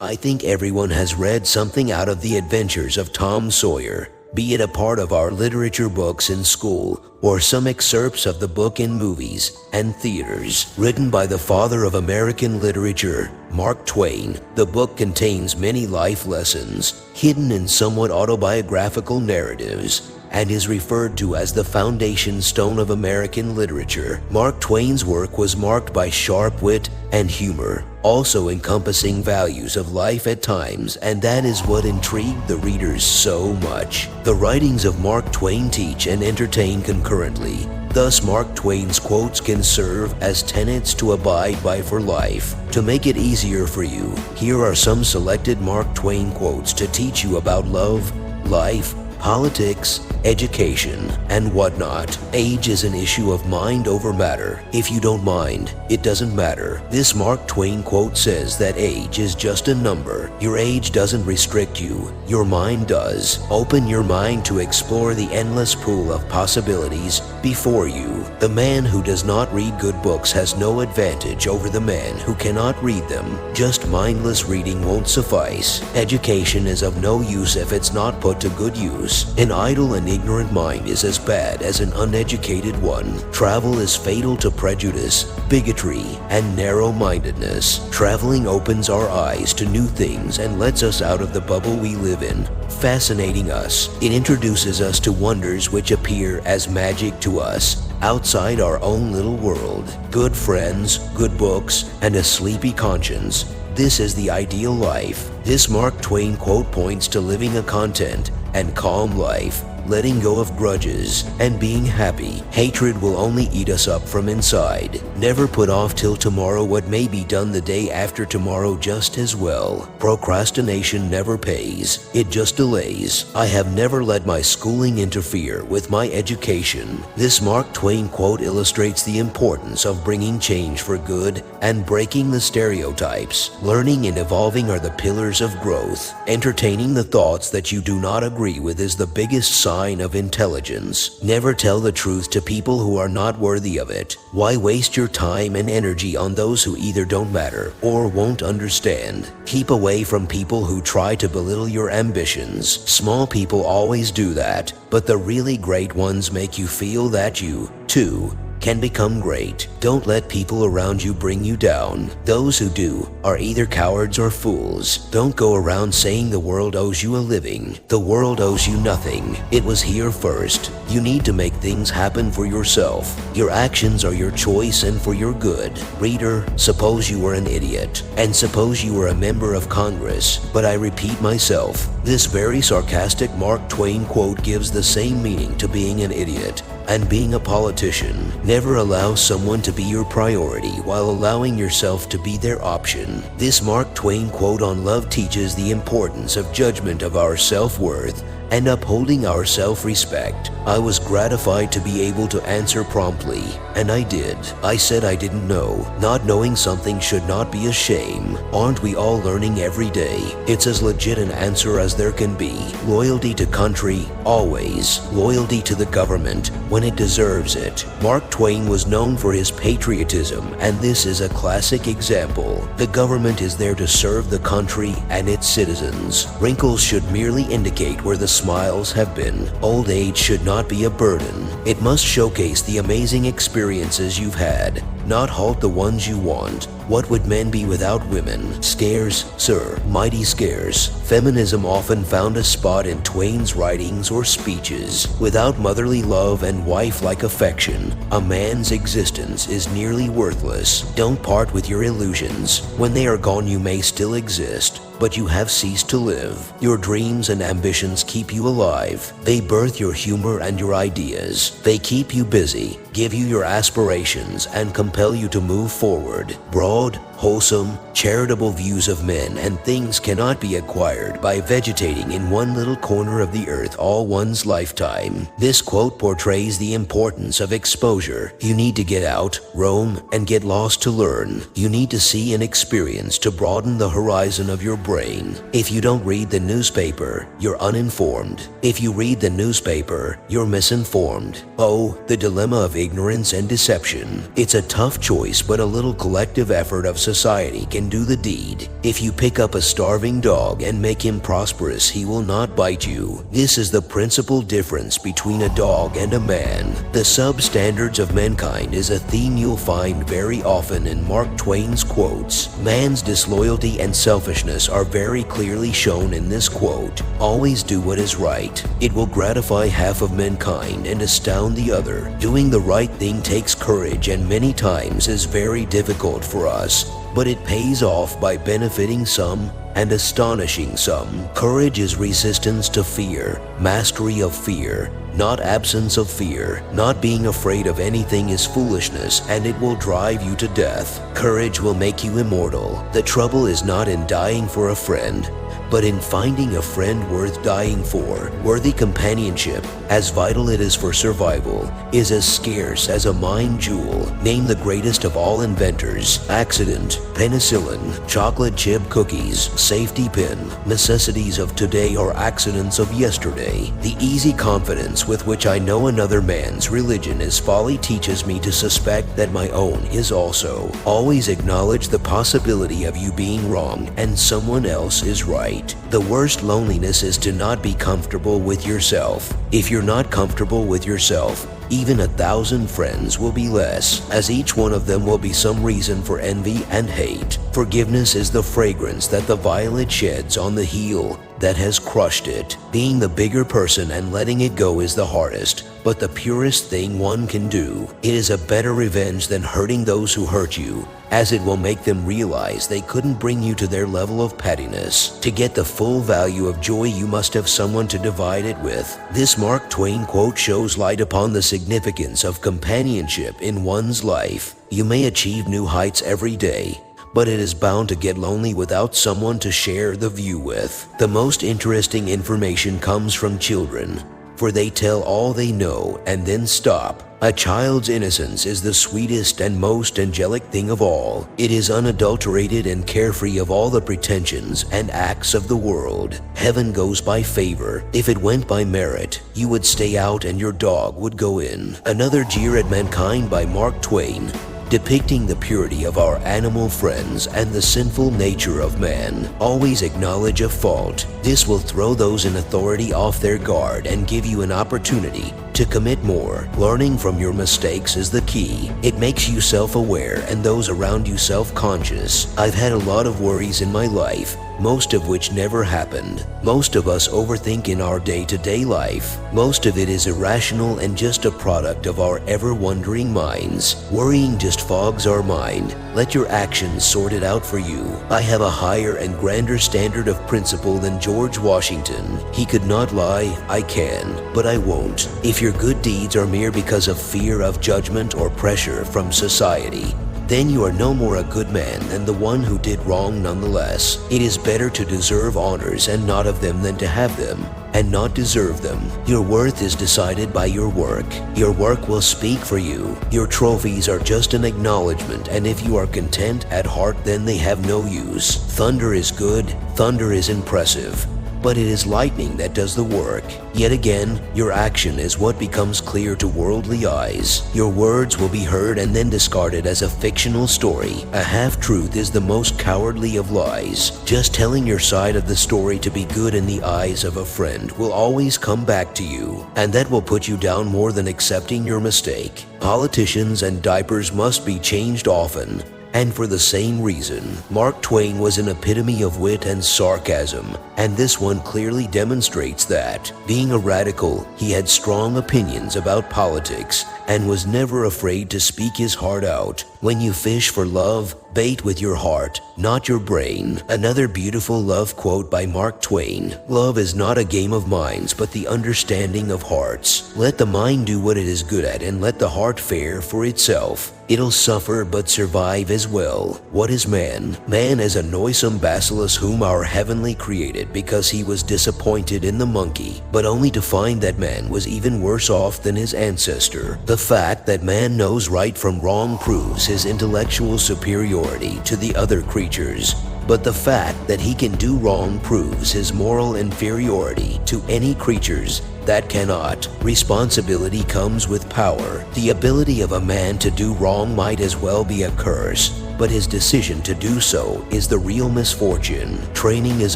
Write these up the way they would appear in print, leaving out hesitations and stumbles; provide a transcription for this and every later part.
I think everyone has read something out of the adventures of Tom Sawyer, be it a part of our literature books in school or some excerpts of the book in movies and theaters. Written by the father of American literature, Mark Twain, the book contains many life lessons hidden in somewhat autobiographical narratives and is referred to as the foundation stone of American literature. Mark Twain's work was marked by sharp wit and humor, also encompassing values of life at times, and that is what intrigued the readers so much. The writings of Mark Twain teach and entertain concurrently. Thus, Mark Twain's quotes can serve as tenets to abide by for life. To make it easier for you, here are some selected Mark Twain quotes to teach you about love, life, politics, education, and whatnot. Age is an issue of mind over matter. If you don't mind, it doesn't matter. This Mark Twain quote says that age is just a number. Your age doesn't restrict you. Your mind does. Open your mind to explore the endless pool of possibilities before you. The man who does not read good books has no advantage over the man who cannot read them. Just mindless reading won't suffice. Education is of no use if it's not put to good use. An idle and ignorant mind is as bad as an uneducated one. Travel is fatal to prejudice, bigotry, and narrow-mindedness. Traveling opens our eyes to new things and lets us out of the bubble we live in, fascinating us. It introduces us to wonders which appear as magic to us, outside our own little world. Good friends, good books, and a sleepy conscience. This is the ideal life. This Mark Twain quote points to living a content and calm life, letting go of grudges, and being happy. Hatred will only eat us up from inside. Never put off till tomorrow what may be done the day after tomorrow just as well. Procrastination never pays. It just delays. I have never let my schooling interfere with my education. This Mark Twain quote illustrates the importance of bringing change for good and breaking the stereotypes. Learning and evolving are the pillars of growth. Entertaining the thoughts that you do not agree with is the biggest sign of intelligence. Never tell the truth to people who are not worthy of it. Why waste your time and energy on those who either don't matter or won't understand? Keep away from people who try to belittle your ambitions. Small people always do that, but the really great ones make you feel that you, too, can become great. Don't let people around you bring you down. Those who do are either cowards or fools. Don't go around saying the world owes you a living. The world owes you nothing. It was here first. You need to make things happen for yourself. Your actions are your choice and for your good. Reader, suppose you were an idiot, and suppose you were a member of Congress, but I repeat myself, this very sarcastic Mark Twain quote gives the same meaning to being an idiot and being a politician. Never allow someone to be your priority while allowing yourself to be their option. This Mark Twain quote on love teaches the importance of judgment of our self-worth and upholding our self-respect. I was gratified to be able to answer promptly, and I did. I said I didn't know. Not knowing something should not be a shame. Aren't we all learning every day? It's as legit an answer as there can be. Loyalty to country, always. Loyalty to the government, when it deserves it. Mark Twain was known for his patriotism, and this is a classic example. The government is there to serve the country and its citizens. Wrinkles should merely indicate where the smiles have been. Old age should not be a burden. It must showcase the amazing experiences you've had, not halt the ones you want. What would men be without women? Scarce, sir, mighty scarce. Feminism often found a spot in Twain's writings or speeches. Without motherly love and wife-like affection, a man's existence is nearly worthless. Don't part with your illusions. When they are gone, you may still exist, but you have ceased to live. Your dreams and ambitions keep you alive. They birth your humor and your ideas. They keep you busy, give you your aspirations, and compel you to move forward. Broad, wholesome, charitable views of men and things cannot be acquired by vegetating in one little corner of the earth all one's lifetime. This quote portrays the importance of exposure. You need to get out, roam, and get lost to learn. You need to see and experience to broaden the horizon of your brain. If you don't read the newspaper, you're uninformed. If you read the newspaper, you're misinformed. Oh, the dilemma of ignorance and deception. It's a tough choice, but a little collective effort of society can do the deed. If you pick up a starving dog and make him prosperous, he will not bite you. This is the principal difference between a dog and a man. The substandards of mankind is a theme you'll find very often in Mark Twain's quotes. Man's disloyalty and selfishness are very clearly shown in this quote. Always do what is right. It will gratify half of mankind and astound the other. Doing the right thing takes courage and many times is very difficult for us, but it pays off by benefiting some and astonishing some. Courage is resistance to fear, mastery of fear, not absence of fear. Not being afraid of anything is foolishness, and it will drive you to death. Courage will make you immortal. The trouble is not in dying for a friend, but in finding a friend worth dying for. Worthy companionship, as vital it is for survival, is as scarce as a mine jewel. Name the greatest of all inventors: accident, penicillin, chocolate chip cookies, safety pin. Necessities of today are accidents of yesterday. The easy confidence with which I know another man's religion is folly teaches me to suspect that my own is also. Always acknowledge the possibility of you being wrong and someone else is right. The worst loneliness is to not be comfortable with yourself. If you're not comfortable with yourself, even 1,000 friends will be less, as each one of them will be some reason for envy and hate. Forgiveness is the fragrance that the violet sheds on the heel that has crushed it. Being the bigger person and letting it go is the hardest, but the purest thing one can do. It is a better revenge than hurting those who hurt you, as it will make them realize they couldn't bring you to their level of pettiness. To get the full value of joy, you must have someone to divide it with. This Mark Twain quote shows light upon the significance of companionship in one's life. You may achieve new heights every day, but it is bound to get lonely without someone to share the view with. The most interesting information comes from children, for they tell all they know and then stop. A child's innocence is the sweetest and most angelic thing of all. It is unadulterated and carefree of all the pretensions and acts of the world. Heaven goes by favor. If it went by merit, you would stay out and your dog would go in. Another jeer at mankind by Mark Twain, depicting the purity of our animal friends and the sinful nature of man. Always acknowledge a fault. This will throw those in authority off their guard and give you an opportunity to commit more. Learning from your mistakes is the key. It makes you self-aware and those around you self-conscious. I've had a lot of worries in my life, most of which never happened. Most of us overthink in our day-to-day life. Most of it is irrational and just a product of our ever-wandering minds. Worrying just fogs our mind. Let your actions sort it out for you. I have a higher and grander standard of principle than George Washington. He could not lie. I can, but I won't. If your good deeds are mere because of fear of judgment or pressure from society, then you are no more a good man than the one who did wrong nonetheless. It is better to deserve honors and not of them than to have them and not deserve them. Your worth is decided by your work. Your work will speak for you. Your trophies are just an acknowledgement, and if you are content at heart, then they have no use. Thunder is good, thunder is impressive, but it is lightning that does the work. Yet again, your action is what becomes clear to worldly eyes. Your words will be heard and then discarded as a fictional story. A half-truth is the most cowardly of lies. Just telling your side of the story to be good in the eyes of a friend will always come back to you, and that will put you down more than accepting your mistake. Politicians and diapers must be changed often, and for the same reason. Mark Twain was an epitome of wit and sarcasm, and this one clearly demonstrates that. Being a radical, he had strong opinions about politics and was never afraid to speak his heart out. When you fish for love, bait with your heart, not your brain. Another beautiful love quote by Mark Twain. Love is not a game of minds, but the understanding of hearts. Let the mind do what it is good at and let the heart fare for itself. It'll suffer but survive as well. What is man? Man is a noisome bacillus whom our heavenly created because he was disappointed in the monkey, but only to find that man was even worse off than his ancestor. The fact that man knows right from wrong proves his intellectual superiority to the other creatures, but the fact that he can do wrong proves his moral inferiority to any creatures that cannot. Responsibility comes with power. The ability of a man to do wrong might as well be a curse, but his decision to do so is the real misfortune. Training is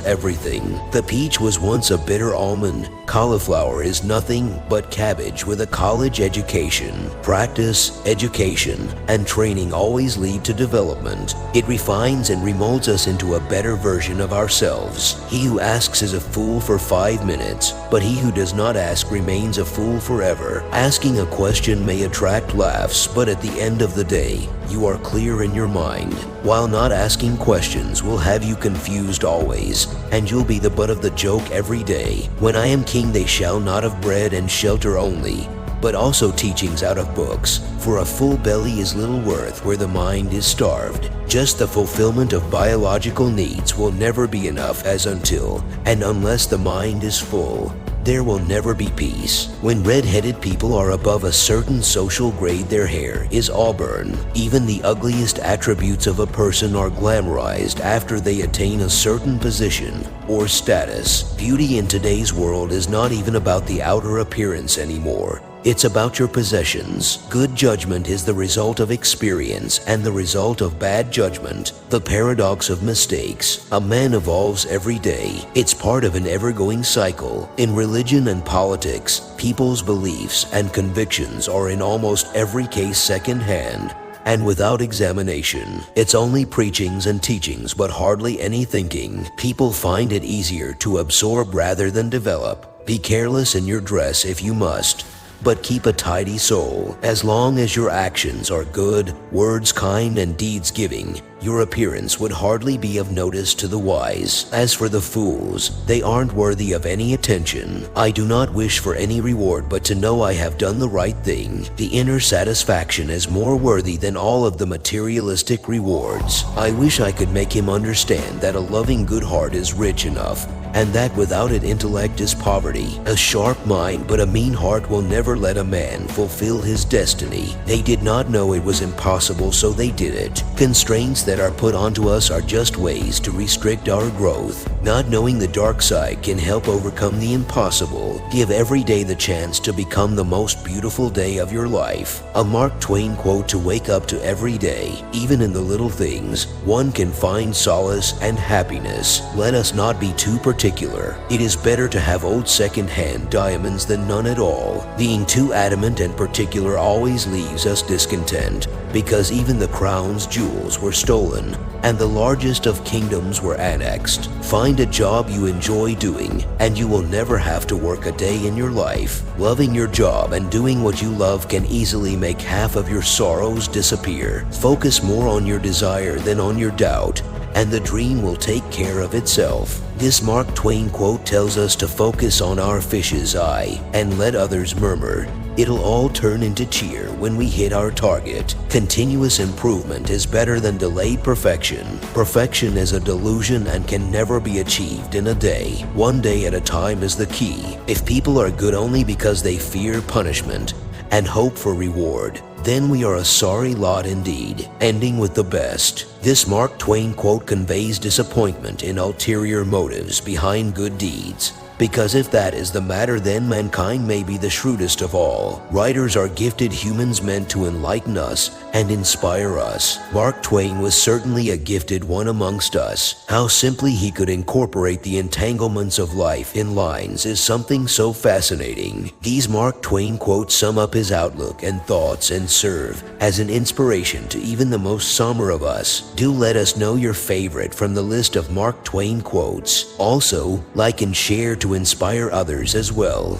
everything. The peach was once a bitter almond. Cauliflower is nothing but cabbage with a college education. Practice, education, and training always lead to development. It refines and remolds us into a better version of ourselves. He who asks is a fool for 5 minutes, but he who does not ask remains a fool forever. Asking a question may attract laughs, but at the end of the day, you are clear in your mind, while not asking questions will have you confused always, and you'll be the butt of the joke every day. When I am king, they shall not have bread and shelter only, but also teachings out of books. For a full belly is little worth where the mind is starved. Just the fulfillment of biological needs will never be enough as until and unless the mind is full, there will never be peace. When red-headed people are above a certain social grade, their hair is auburn. Even the ugliest attributes of a person are glamorized after they attain a certain position or status. Beauty in today's world is not even about the outer appearance anymore. It's about your possessions. Good judgment is the result of experience and the result of bad judgment. The paradox of mistakes. A man evolves every day. It's part of an ever-going cycle. In religion and politics, people's beliefs and convictions are in almost every case second-hand and without examination. It's only preachings and teachings, but hardly any thinking. People find it easier to absorb rather than develop. Be careless in your dress if you must, but keep a tidy soul. As long as your actions are good, words kind, and deeds giving, your appearance would hardly be of notice to the wise. As for the fools, they aren't worthy of any attention. I do not wish for any reward but to know I have done the right thing. The inner satisfaction is more worthy than all of the materialistic rewards. I wish I could make him understand that a loving good heart is rich enough, and that without it intellect is poverty. A sharp mind but a mean heart will never let a man fulfill his destiny. They did not know it was impossible, so they did it. Constraints that are put onto us are just ways to restrict our growth. Not knowing the dark side can help overcome the impossible. Give every day the chance to become the most beautiful day of your life. A Mark Twain quote to wake up to every day. Even in the little things, one can find solace and happiness. Let us not be too particular. It is better to have old second-hand diamonds than none at all. Being too adamant and particular always leaves us discontent, because even the crown's jewels were stolen, and the largest of kingdoms were annexed. Find a job you enjoy doing, and you will never have to work a day in your life. Loving your job and doing what you love can easily make half of your sorrows disappear. Focus more on your desire than on your doubt, and the dream will take care of itself. This Mark Twain quote tells us to focus on our fish's eye and let others murmur. It'll all turn into cheer when we hit our target. Continuous improvement is better than delayed perfection. Perfection is a delusion and can never be achieved in a day. One day at a time is the key. If people are good only because they fear punishment and hope for reward, then we are a sorry lot indeed. Ending with the best. This Mark Twain quote conveys disappointment in ulterior motives behind good deeds. Because if that is the matter, then mankind may be the shrewdest of all. Writers are gifted humans meant to enlighten us and inspire us. Mark Twain was certainly a gifted one amongst us. How simply he could incorporate the entanglements of life in lines is something so fascinating. These Mark Twain quotes sum up his outlook and thoughts and serve as an inspiration to even the most somber of us. Do let us know your favorite from the list of Mark Twain quotes. Also, like and share to inspire others as well.